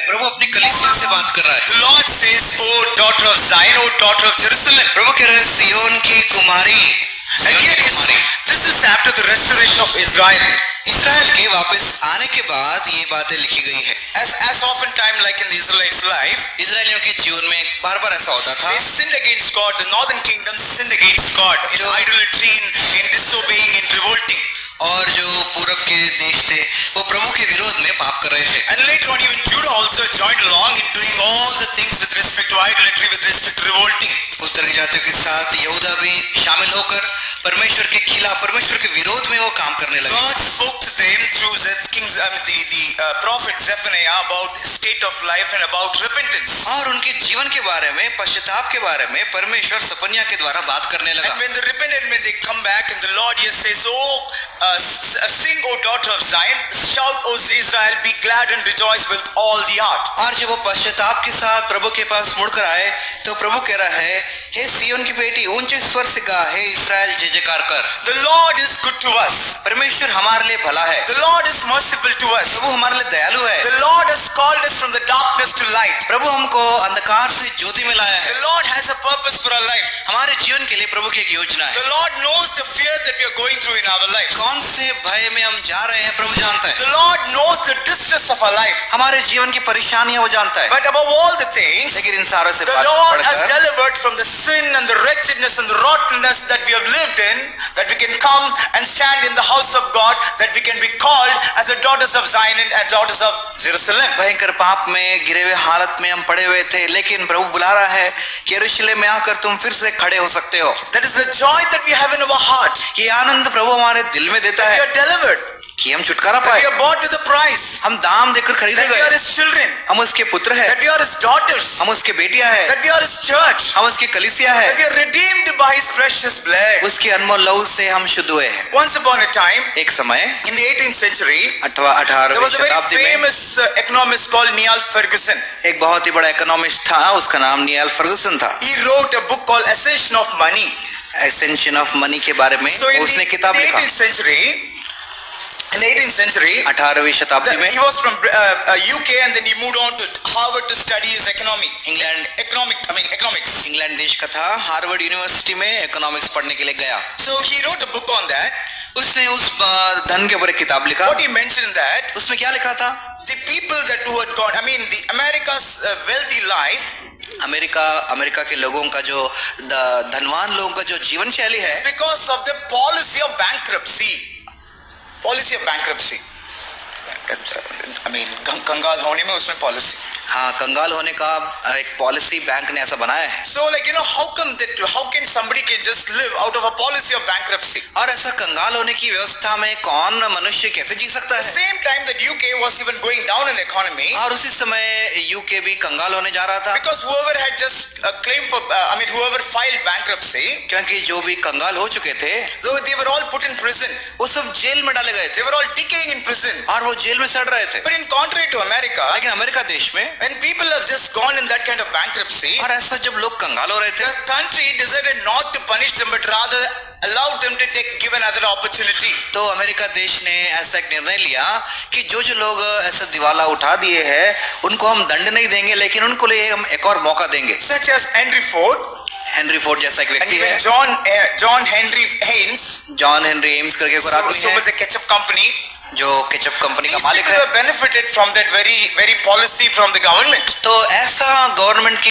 प्रभु अपनी कलीसिया से बात कर रहा है। The Lord says, "O daughter of Zion, O daughter of Jerusalem." प्रभु कह रहे हैं सियोन की कुमारी, And सियोन here की is, Kumari. this is after the restoration of Israel. इस्राएल के वापस आने के बाद ये बातें लिखी गई है। As often time like in the Israelites' life, इस्राएलियों के जीवन में बार बार ऐसा होता था, they sinned against God. The northern kingdom sinned against God in idolatry, in disobeying, in revolting. और जो पूरब के देश थे वो प्रभु के विरोध में पाप कर रहे थे। And later on, even Judah also joined along in doing all the things with respect to idolatry, with respect to revolting. उत्तर की जातियों के साथ यहूदा भी शामिल होकर परमेश्वर के खिलाफ, परमेश्वर के विरोध में वो काम करने लगे। God spoke to them through the prophet Zephaniah about the state of life and about repentance. और उनके जीवन के बारे में, पश्चाताप के बारे में परमेश्वर सपन्या के द्वारा बात करने लगा। And when they repented, when they come back, and the Lord here says, sing, O daughter of Zion, shout, O Israel, be glad and rejoice with all the heart. और जब वो पश्चाताप के साथ प्रभु के पास मुड़कर आए तो प्रभु कह रहा है, हे सियोन की बेटी ऊंचे स्वर से गा, हे इस्राएल जय जयकार कर। The Lord is good to us. परमेश्वर हमारे लिए भला है, The Lord is merciful to us. प्रभु हमारे लिए दयालु है। The Lord has called us from the darkness to light. प्रभु हमको अंधकार से ज्योति में लाया है। The Lord has a purpose for our life. हमारे जीवन के लिए प्रभु की एक योजना है। The Lord knows the fear that we are going through in our life. कौन से भय में हम जा रहे हैं प्रभु जानता है। The Lord knows the distress of our life. हमारे जीवन की परेशानियां वो जानता है। But above all the things, लेकिन इन सारों से the Lord has बढ़कर delivered from the sin and the wretchedness and the rottenness that we have lived in, that we can come and stand in the house of God, that we can be called as the daughters of Zion and daughters of Jerusalem. भयंकर पाप में गिरे हुए हालत में हम पड़े हुए थे, लेकिन प्रभु बुला रहा है कि यरूशलेम में आकर तुम फिर से खड़े हो सकते हो। That is the joy that we have in our heart. ये आनंद प्रभु हमारे दिल में देता That we है are delivered. कि हम छुटकारा That पाए, we are bought with a price. हम दाम देकर खरीदे That we are गए, His children. हम उसके पुत्र हैं, That we are His daughters. हम उसके बेटियां हैं, That we are His church. हम उसकी कलीसिया है, That we are redeemed by His precious blood. उसके अनमोल लहू से हम शुद्ध हुए हैं। Once upon a time, एक समय in the 18th century, there 18वीं was a very शताब्दी में famous economist called Niall Ferguson. एक बहुत ही बड़ा इकोनॉमिस्ट था, उसका नाम नियल फर्गुसन था। He wrote a book called Ascension of Money. Ascension of money के बारे में So in उसने the किताब लिखा। 18th century, 18वीं शताब्दी में he was from UK and then he moved on to Harvard to study his economics. England देश का था, हार्वर्ड यूनिवर्सिटी में इकोनॉमिक्स पढ़ने के लिए गया। So he wrote a book on that. उसने उस धन के ऊपर एक किताब लिखा। What he mentioned that उसमें क्या लिखा था? the people that who had gone, the America's wealthy life, America के लोगों का जो धनवान लोगों का जो जीवन शैली है, because of the policy of bankruptcy. कंगाल होने में उसमें पॉलिसी। हाँ, कंगाल होने का एक पॉलिसी बैंक ने ऐसा बनाया है। So how can somebody can just live out of a policy of bankruptcy? और ऐसा कंगाल होने की व्यवस्था में कौन मनुष्य कैसे जी सकता At the है? same time that UK was even going down in the economy, और उसी समय यूके भी कंगाल होने जा रहा था, because whoever had just claimed for, whoever filed bankruptcy, क्योंकि जो भी कंगाल हो चुके थे they were all put in prison. वो सब जेल में डाले गए They थे were all decaying in prison. और वो जेल में सड़ रहे थे। But in contrary to America, लेकिन अमेरिका देश में when people have just gone in that kind of bankruptcy, और ऐसा जब लोग कंगाल हो रहे थे, the country decided not to punish them but rather allowed them to give another opportunity. तो अमेरिका देश ने ऐसा एक निर्णय लिया कि जो लोग ऐसा दिवाला उठा दिए हैं उनको हम दंड नहीं देंगे, लेकिन उनको लिए हम एक और मौका देंगे। Such as Henry Ford, Henry Ford जैसा एक and व्यक्ति है, even John Henry Haynes, John Henry AIIMS करके एक आदमी so है with the ketchup company. जो केचप कंपनी का These मालिक people है। have benefited from that very policy from the government. तो ऐसा गवर्नमेंट की